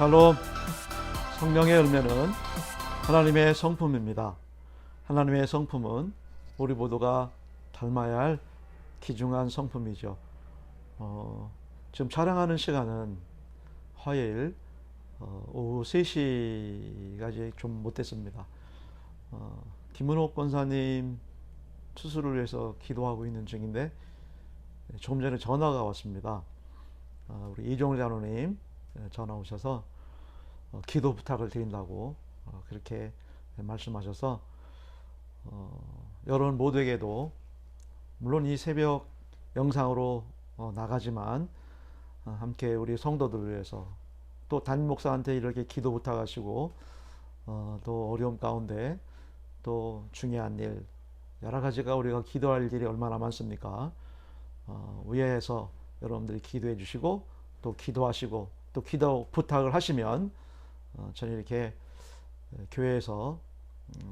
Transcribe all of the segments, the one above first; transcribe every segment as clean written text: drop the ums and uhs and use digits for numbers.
샬롬. 성령의 열매는 하나님의 성품입니다. 하나님의 성품은 우리 모두가 닮아야 할 귀중한 성품이죠. 지금 촬영하는 시간은 화요일 오후 3시까지 좀 못됐습니다. 김은옥 권사님 수술을 위해서 기도하고 있는 중인데 조금 전에 전화가 왔습니다. 우리 이종을 장로님 전화 오셔서 기도 부탁을 드린다고 그렇게 말씀하셔서 여러분 모두에게도 물론 이 새벽 영상으로 나가지만 함께 우리 성도들을 위해서 또 담임 목사한테 이렇게 기도 부탁하시고 또 어려움 가운데 또 중요한 일 여러 가지가 우리가 기도할 일이 얼마나 많습니까? 위에서 여러분들이 기도해 주시고 또 기도하시고 또 기도 부탁을 하시면 저는 이렇게 교회에서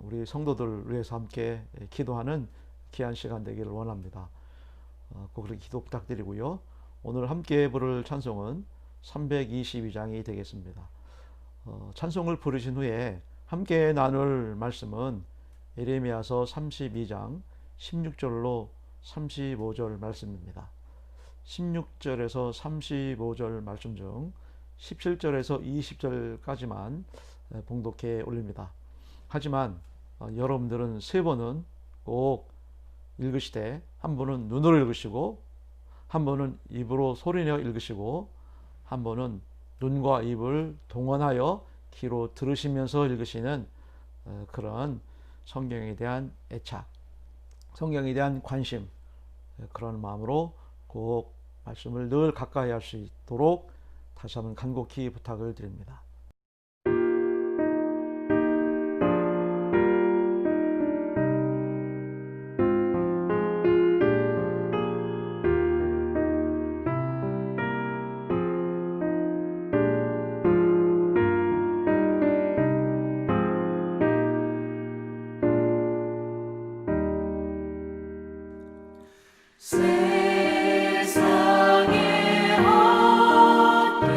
우리 성도들을 위해서 함께 기도하는 귀한 시간 되기를 원합니다. 꼭 그렇게 기도 부탁드리고요. 오늘 함께 부를 찬송은 322장이 되겠습니다. 찬송을 부르신 후에 함께 나눌 말씀은 예레미야서 32장 16절로 35절 말씀입니다. 16절에서 35절 말씀 중 17절에서 20절까지만 봉독해 올립니다. 하지만 여러분들은 세 번은 꼭 읽으시되 한 번은 눈으로 읽으시고 한 번은 입으로 소리내어 읽으시고 한 번은 눈과 입을 동원하여 귀로 들으시면서 읽으시는 그런 성경에 대한 애착, 성경에 대한 관심, 그런 마음으로 꼭 말씀을 늘 가까이 할 수 있도록 다시 한번 간곡히 부탁을 드립니다. 세상의 헛된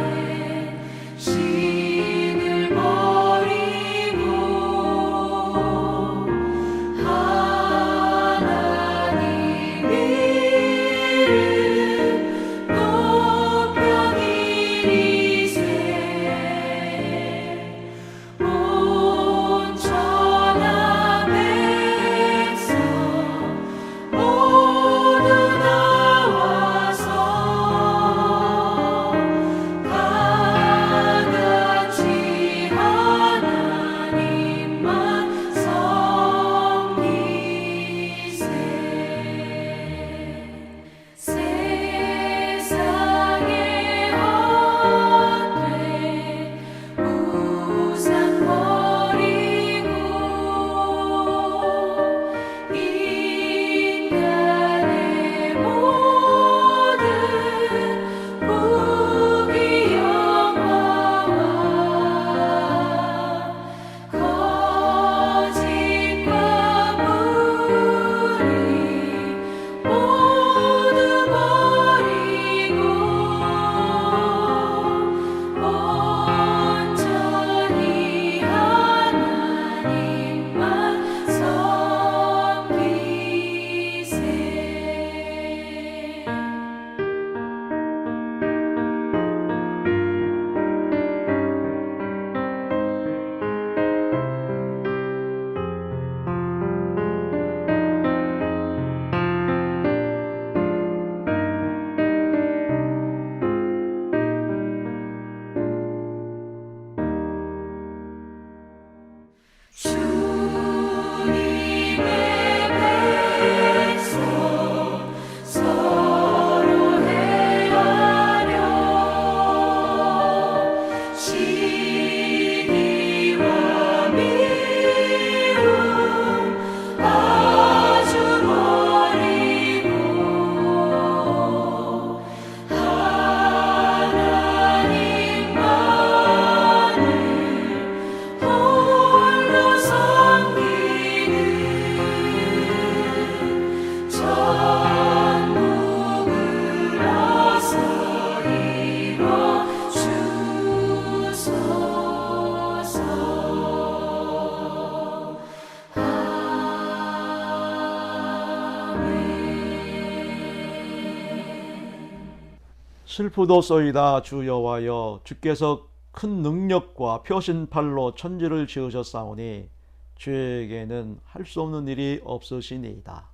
슬프도소이다 주 여호와여, 주께서 큰 능력과 표신팔로 천지를 지으셨사오니 주에게는 할 수 없는 일이 없으시니이다.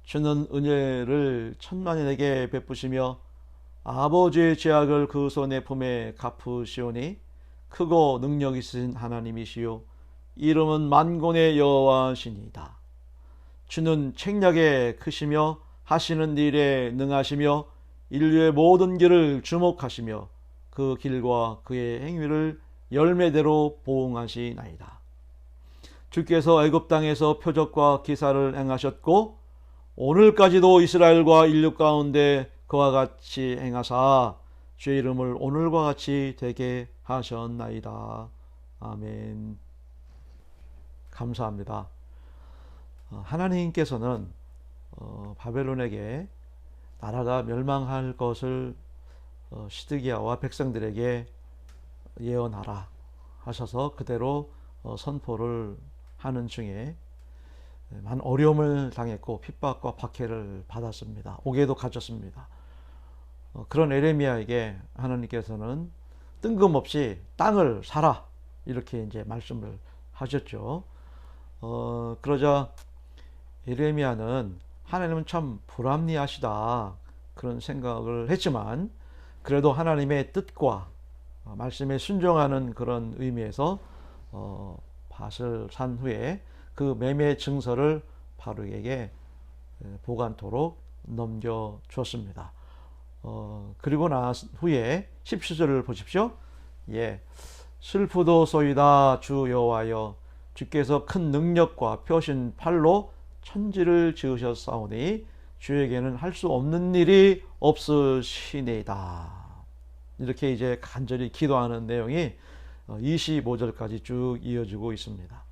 주는 은혜를 천만인에게 베푸시며 아버지의 죄악을 그 손에 품에 갚으시오니 크고 능력 있으신 하나님이시요 이름은 만군의 여호와시니이다. 주는 책략에 크시며 하시는 일에 능하시며 인류의 모든 길을 주목하시며 그 길과 그의 행위를 열매대로 보응하시나이다. 주께서 애굽 땅에서 표적과 기사를 행하셨고 오늘까지도 이스라엘과 인류 가운데 그와 같이 행하사 주의 이름을 오늘과 같이 되게 하셨나이다. 아멘. 감사합니다. 하나님께서는 바벨론에게 나라가 멸망할 것을 시드기야와 백성들에게 예언하라 하셔서 그대로 선포를 하는 중에 많은 어려움을 당했고 핍박과 박해를 받았습니다. 옥에도 갇혔습니다. 그런 에레미야에게 하나님께서는 뜬금없이 땅을 사라 이렇게 이제 말씀을 하셨죠. 그러자 에레미야는 하나님은 참 불합리하시다 그런 생각을 했지만 그래도 하나님의 뜻과 말씀에 순종하는 그런 의미에서 밭을 산 후에 그 매매 증서를 바룩에게 보관토록 넘겨줬습니다. 그리고 나 후에 17절을 보십시오. 예, 슬프도소이다 주 여호와여, 주께서 큰 능력과 표신 팔로 천지를 지으셨사오니 주에게는 할 수 없는 일이 없으시니이다. 이렇게 이제 간절히 기도하는 내용이 25절까지 쭉 이어지고 있습니다.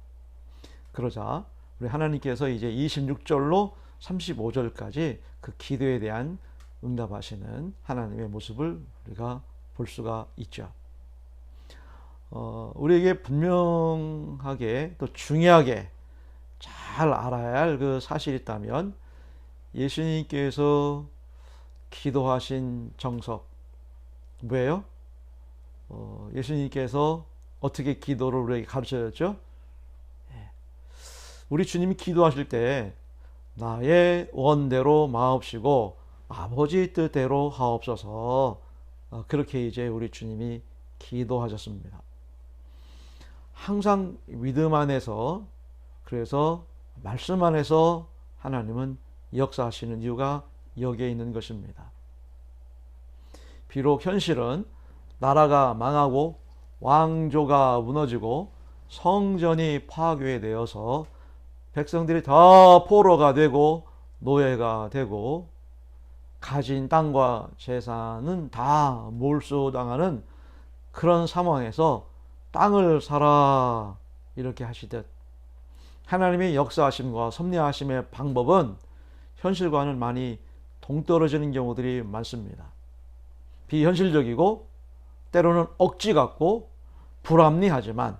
그러자 우리 하나님께서 이제 26절로 35절까지 그 기도에 대한 응답하시는 하나님의 모습을 우리가 볼 수가 있죠. 우리에게 분명하게 또 중요하게 잘 알아야 할 그 사실이 있다면 예수님께서 기도하신 정석 뭐예요? 예수님께서 어떻게 기도를 우리에게 가르쳐줬죠? 우리 주님이 기도하실 때 나의 원대로 마옵시고 아버지 뜻대로 하옵소서, 그렇게 이제 우리 주님이 기도하셨습니다. 항상 믿음 안에서, 그래서 말씀 안에서 하나님은 역사하시는 이유가 여기에 있는 것입니다. 비록 현실은 나라가 망하고 왕조가 무너지고 성전이 파괴되어서 백성들이 다 포로가 되고 노예가 되고 가진 땅과 재산은 다 몰수당하는 그런 상황에서 땅을 사라 이렇게 하시듯 하나님의 역사하심과 섭리하심의 방법은 현실과는 많이 동떨어지는 경우들이 많습니다. 비현실적이고 때로는 억지 같고 불합리하지만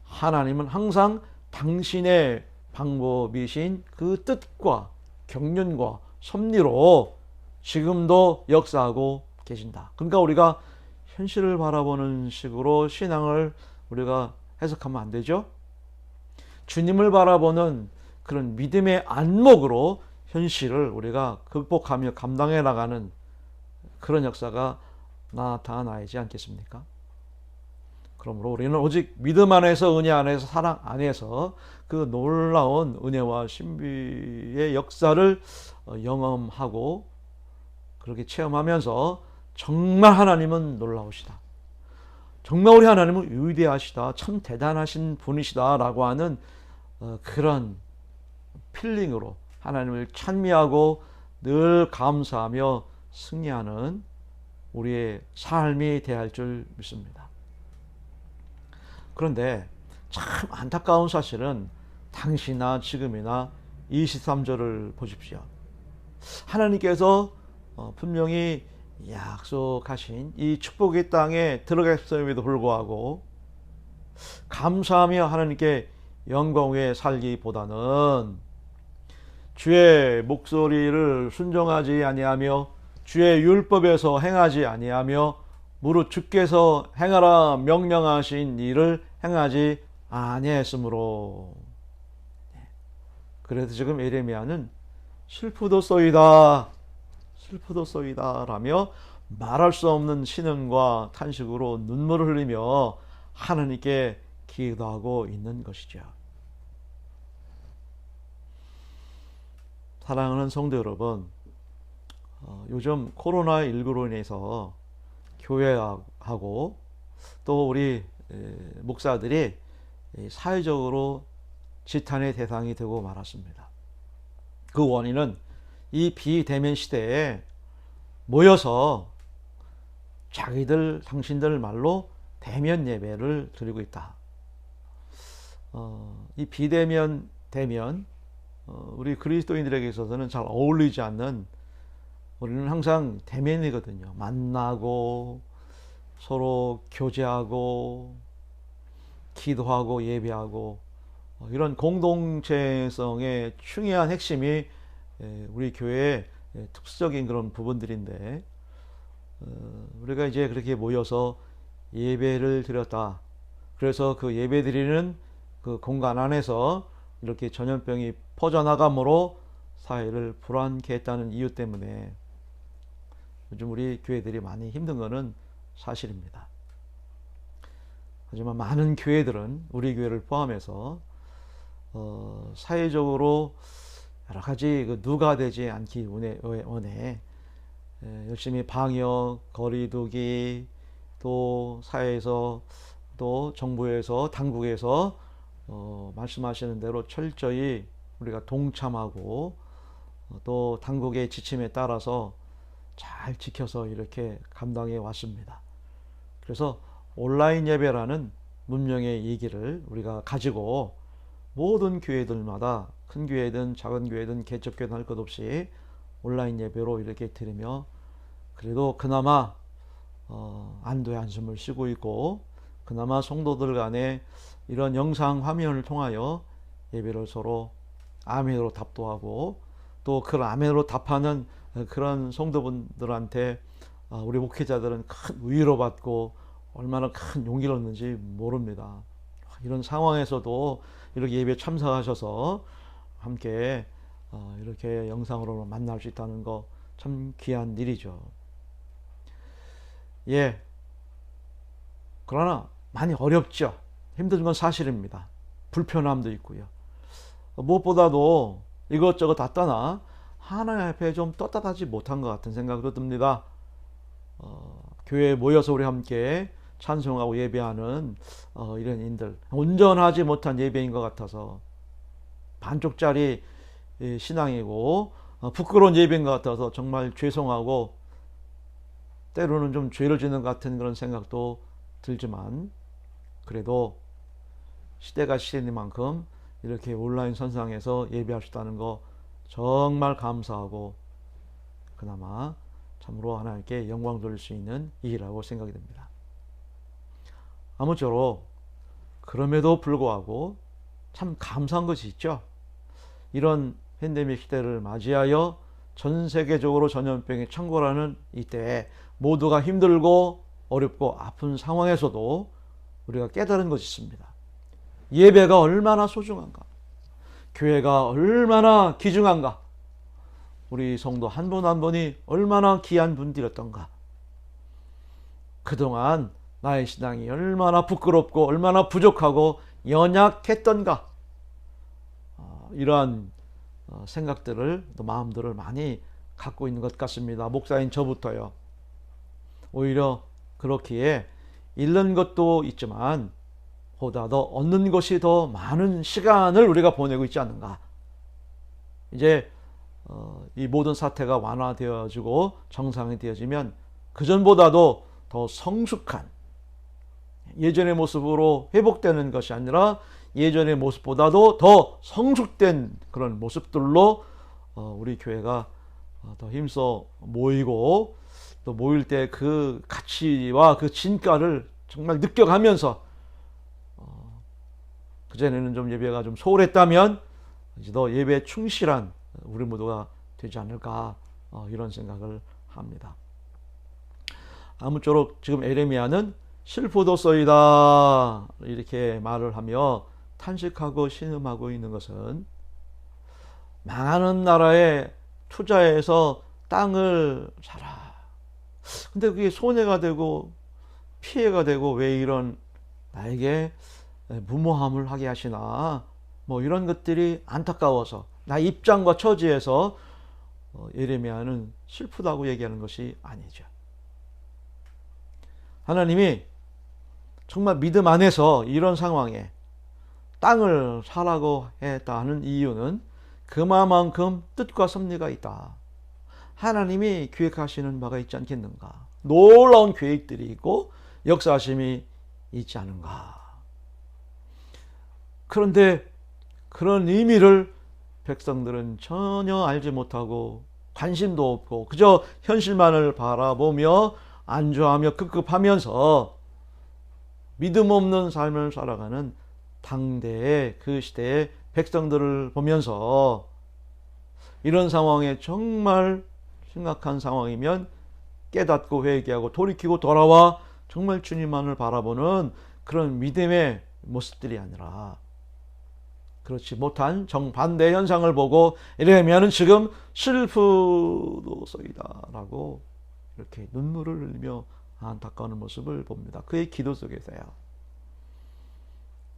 하나님은 항상 당신의 방법이신 그 뜻과 경륜과 섭리로 지금도 역사하고 계신다. 그러니까 우리가 현실을 바라보는 식으로 신앙을 우리가 해석하면 안 되죠. 주님을 바라보는 그런 믿음의 안목으로 현실을 우리가 극복하며 감당해 나가는 그런 역사가 나타나야지 않겠습니까? 그러므로 우리는 오직 믿음 안에서, 은혜 안에서, 사랑 안에서 그 놀라운 은혜와 신비의 역사를 영험하고 그렇게 체험하면서 정말 하나님은 놀라우시다, 정말 우리 하나님은 위대하시다, 참 대단하신 분이시다 라고 하는 그런 필링으로 하나님을 찬미하고 늘 감사하며 승리하는 우리의 삶이 되어야 할 줄 믿습니다. 그런데 참 안타까운 사실은 당시나 지금이나 23절을 보십시오. 하나님께서 분명히 약속하신 이 축복의 땅에 들어갔음에도 불구하고 감사하며 하나님께 영광 위에 살기보다는 주의 목소리를 순종하지 아니하며 주의 율법에서 행하지 아니하며 무릇 주께서 행하라 명령하신 일을 행하지 아니했으므로. 그래서 지금 예레미야는 슬프도소이다 라며 말할 수 없는 신음과 탄식으로 눈물을 흘리며 하나님께 기도하고 있는 것이죠. 사랑하는 성도 여러분, 요즘 코로나19로 인해서 교회하고 또 우리 목사들이 사회적으로 지탄의 대상이 되고 말았습니다. 그 원인은 이 비대면 시대에 모여서 당신들 말로 대면 예배를 드리고 있다. 이 비대면 대면 우리 그리스도인들에게 있어서는 잘 어울리지 않는, 우리는 항상 대면이거든요. 만나고 서로 교제하고 기도하고 예배하고 이런 공동체성의 중요한 핵심이 우리 교회의 특수적인 그런 부분들인데, 우리가 이제 그렇게 모여서 예배를 드렸다. 그래서 그 예배 드리는 그 공간 안에서 이렇게 전염병이 퍼져나감으로 사회를 불안케 했다는 이유 때문에 요즘 우리 교회들이 많이 힘든 것은 사실입니다. 하지만 많은 교회들은, 우리 교회를 포함해서 사회적으로 여러 가지 누가 되지 않기 원해 열심히 방역, 거리두기, 또 사회에서 또 정부에서 당국에서 말씀하시는 대로 철저히 우리가 동참하고 또 당국의 지침에 따라서 잘 지켜서 이렇게 감당해 왔습니다. 그래서 온라인 예배라는 문명의 얘기를 우리가 가지고 모든 교회들마다, 큰 교회든 작은 교회든 개척교회든 할 것 없이 온라인 예배로 이렇게 드리며, 그래도 그나마 안도의 한숨을 쉬고 있고, 그나마 성도들 간에 이런 영상 화면을 통하여 예배를 서로 아멘으로 답도 하고, 또 그 아멘으로 답하는 그런 성도분들한테 우리 목회자들은 큰 위로받고 얼마나 큰 용기를 얻는지 모릅니다. 이런 상황에서도 이렇게 예배에 참석하셔서 함께 이렇게 영상으로 만날 수 있다는 거 참 귀한 일이죠. 예. 그러나 많이 어렵죠. 힘든 건 사실입니다. 불편함도 있고요. 무엇보다도 이것저것 다 떠나 하나님 앞에 좀 떳떳하지 못한 것 같은 생각도 듭니다. 교회에 모여서 우리 함께 찬송하고 예배하는 이런 인들, 온전하지 못한 예배인 것 같아서, 반쪽짜리 신앙이고 부끄러운 예배인 것 같아서 정말 죄송하고 때로는 좀 죄를 짓는 것 같은 그런 생각도 들지만, 그래도 시대가 시대니만큼 이렇게 온라인 선상에서 예배할 수 있다는 거 정말 감사하고, 그나마 참으로 하나님께 영광 돌릴 수 있는 일이라고 생각이 됩니다. 아무쪼록 그럼에도 불구하고 참 감사한 것이 있죠. 이런 팬데믹 시대를 맞이하여 전 세계적으로 전염병이 창궐하는 이때에 모두가 힘들고 어렵고 아픈 상황에서도 우리가 깨달은 것이 있습니다. 예배가 얼마나 소중한가, 교회가 얼마나 귀중한가, 우리 성도 한 분 한 분이 얼마나 귀한 분들이었던가, 그동안 나의 신앙이 얼마나 부끄럽고 얼마나 부족하고 연약했던가, 이러한 생각들을, 또 마음들을 많이 갖고 있는 것 같습니다. 목사인 저부터요. 오히려 그렇기에 잃는 것도 있지만 보다 더 얻는 것이 더 많은 시간을 우리가 보내고 있지 않는가. 이제 이 모든 사태가 완화되어지고 정상이 되어지면 그전보다도 더 성숙한, 예전의 모습으로 회복되는 것이 아니라 예전의 모습보다도 더 성숙된 그런 모습들로 우리 교회가 더 힘써 모이고, 또 모일 때 그 가치와 그 진가를 정말 느껴가면서, 그전에는 좀 예배가 좀 소홀했다면 이제 더 예배에 충실한 우리 모두가 되지 않을까, 이런 생각을 합니다. 아무쪼록 지금 에레미야는 슬프도소이다 이렇게 말을 하며 탄식하고 신음하고 있는 것은 망하는 나라에 투자해서 땅을 사라. 근데 그게 손해가 되고 피해가 되고 왜 이런 나에게 무모함을 하게 하시나, 뭐 이런 것들이 안타까워서 나 입장과 처지에서 예레미야는 슬프다고 얘기하는 것이 아니죠. 하나님이 정말 믿음 안에서 이런 상황에 땅을 사라고 했다 하는 이유는 그만큼 뜻과 섭리가 있다. 하나님이 계획하시는 바가 있지 않겠는가. 놀라운 계획들이 있고 역사하심이 있지 않은가. 그런데 그런 의미를 백성들은 전혀 알지 못하고 관심도 없고 그저 현실만을 바라보며 안주하며 급급하면서 믿음 없는 삶을 살아가는 당대의 그 시대의 백성들을 보면서 이런 상황에 정말 심각한 상황이면 깨닫고 회개하고 돌이키고 돌아와 정말 주님만을 바라보는 그런 믿음의 모습들이 아니라 그렇지 못한 정반대 현상을 보고 에레미야는 지금 슬프도소이다 라고 이렇게 눈물을 흘리며 안타까운 모습을 봅니다. 그의 기도 속에서요.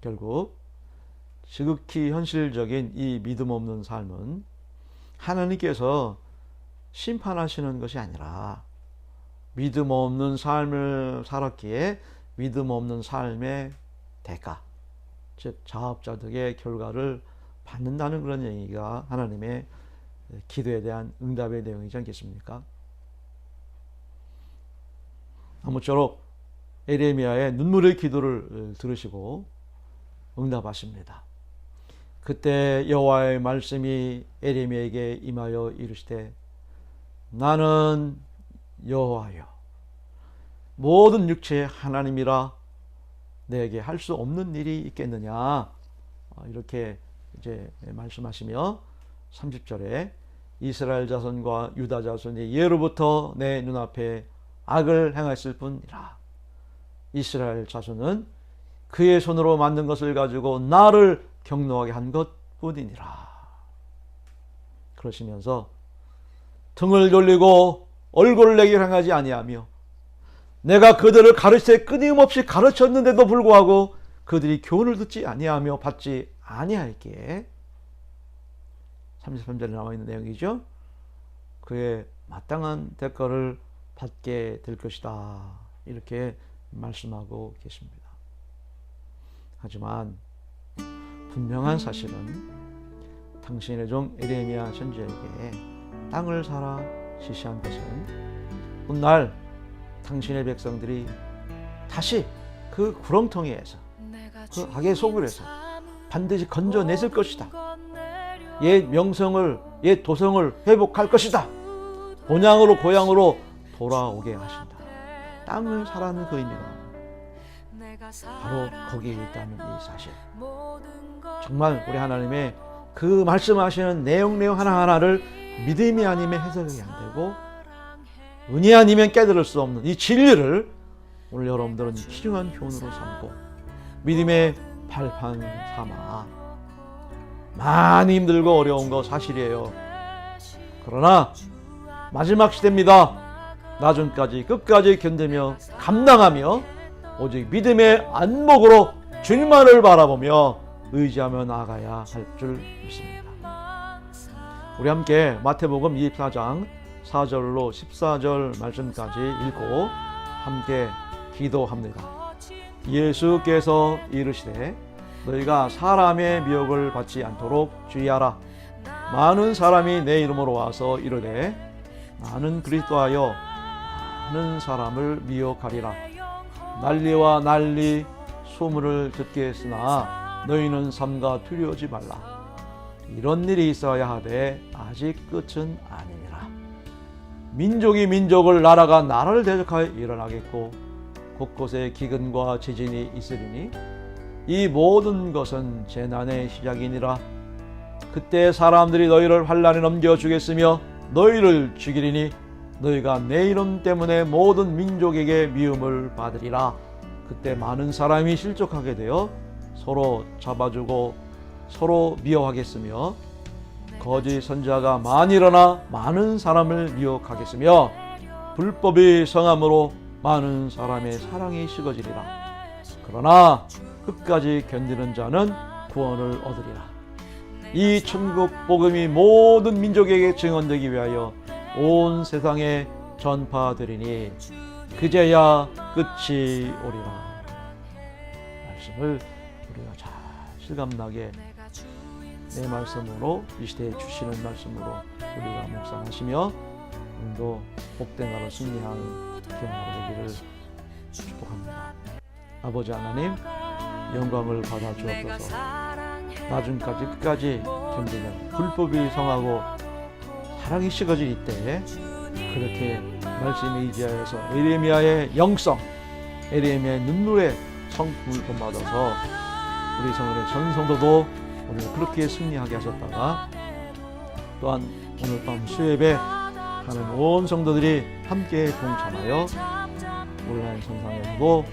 결국 지극히 현실적인 이 믿음 없는 삶은 하나님께서 심판하시는 것이 아니라 믿음 없는 삶을 살았기에 믿음 없는 삶의 대가, 즉 자업자득의 결과를 받는다는 그런 얘기가 하나님의 기도에 대한 응답의 내용이지 않겠습니까? 아무쪼록 에레미야의 눈물의 기도를 들으시고 응답하십니다. 그때 여호와의 말씀이 에레미야에게 임하여 이르시되 나는 여호와여 모든 육체의 하나님이라 내게 할 수 없는 일이 있겠느냐 이렇게 이제 말씀하시며 30절에 이스라엘 자손과 유다 자손이 예로부터 내 눈앞에 악을 행했을 뿐이라. 이스라엘 자손은 그의 손으로 만든 것을 가지고 나를 경노하게 한 것뿐이니라. 그러시면서 등을 돌리고 얼굴을 내게 향하지 아니하며 내가 그들을 가르치되 끊임없이 가르쳤는데도 불구하고 그들이 교훈을 듣지 아니하며 받지 아니할기에 33절에 나와 있는 내용이죠. 그의 마땅한 대가를 받게 될 것이다. 이렇게 말씀하고 계십니다. 하지만 분명한 사실은 당신의 종 에레미야 선지자에게 땅을 사라 지시한 것은 훗날 당신의 백성들이 다시 그 구렁텅이에서 그 악의 소굴에서 반드시 건져냈을 것이다. 옛 명성을 옛 도성을 회복할 것이다. 본향으로 고향으로 돌아오게 하신다. 땅을 사라는 그 의미가 바로 거기에 있다는 이 사실. 정말 우리 하나님의 그 말씀하시는 내용 하나하나를 믿음이 아니면 해석이 안 되고 은혜 아니면 깨달을 수 없는 이 진리를 오늘 여러분들은 귀중한 교훈으로 삼고 믿음의 발판 삼아 많이 힘들고 어려운 거 사실이에요. 그러나 마지막 시대입니다. 나중까지 끝까지 견디며 감당하며 오직 믿음의 안목으로 주님만을 바라보며 의지하며 나아가야 할 줄 믿습니다. 우리 함께 마태복음 24장 4절로 14절 말씀까지 읽고 함께 기도합니다. 예수께서 이르시되 너희가 사람의 미혹을 받지 않도록 주의하라. 많은 사람이 내 이름으로 와서 이르되 나는 그리스도하여 많은 사람을 미혹하리라. 난리와 난리 소문을 듣게 했으나 너희는 삼가 두려워하지 말라. 이런 일이 있어야 하되 아직 끝은 아니니라. 민족이 민족을 나라가 나라를 대적하여 일어나겠고 곳곳에 기근과 지진이 있으리니 이 모든 것은 재난의 시작이니라. 그때 사람들이 너희를 환난에 넘겨주겠으며 너희를 죽이리니 너희가 내 이름 때문에 모든 민족에게 미움을 받으리라. 그때 많은 사람이 실족하게 되어 서로 잡아주고 서로 미워하겠으며 거짓 선지자가 많이 일어나 많은 사람을 미혹하겠으며 불법이 성함으로 많은 사람의 사랑이 식어지리라. 그러나 끝까지 견디는 자는 구원을 얻으리라. 이 천국 복음이 모든 민족에게 증언되기 위하여 온 세상에 전파되리니 그제야 끝이 오리라. 말씀을 우리가 잘 실감나게 내 말씀으로 이 시대에 주시는 말씀으로 우리가 묵상하시며 오늘도 복된 나라 승리하는 기억나게 되기를 축복합니다. 아버지 하나님, 영광을 받아 주옵소서. 나중까지 끝까지 견디는 불법이 성하고 사랑이 식어질 이때 그렇게 말씀에 의지하여서 에레미야의 영성, 에레미야의 눈물의 성품을 본받아서 우리 성원의 전 성도도 우리가 그렇게 승리하게 하셨다가 또한 오늘 밤 수예배 하는 온 성도들이 함께 동참하여 온라인 선상에서도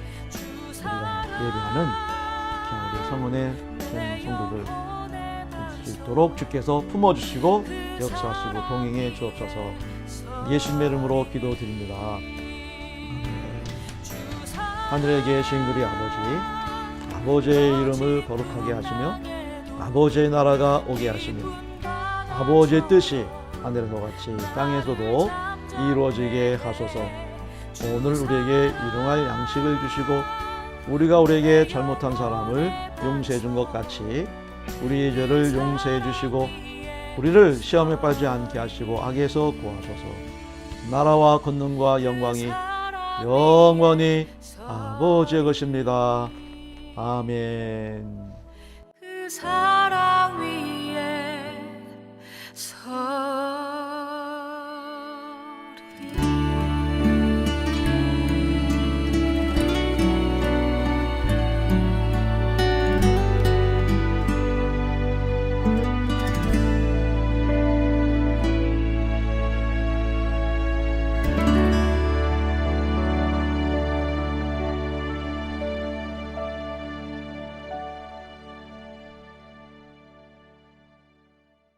우리가 예배하는 우리 성원의 전 성도들 수 있도록 주께서 품어주시고 역사하시고 동행해 주옵소서. 예수님의 이름으로 기도드립니다. 하늘에 계신 우리 아버지의 이름을 거룩하게 하시며 아버지의 나라가 오게 하시며 아버지의 뜻이 하늘에서 같이 땅에서도 이루어지게 하소서. 오늘 우리에게 일용할 양식을 주시고 우리가 우리에게 잘못한 사람을 용서해 준 것 같이 우리의 죄를 용서해 주시고 우리를 시험에 빠지지 않게 하시고 악에서 구하소서. 나라와 권능과 영광이 영원히 아버지의 것입니다. 아멘.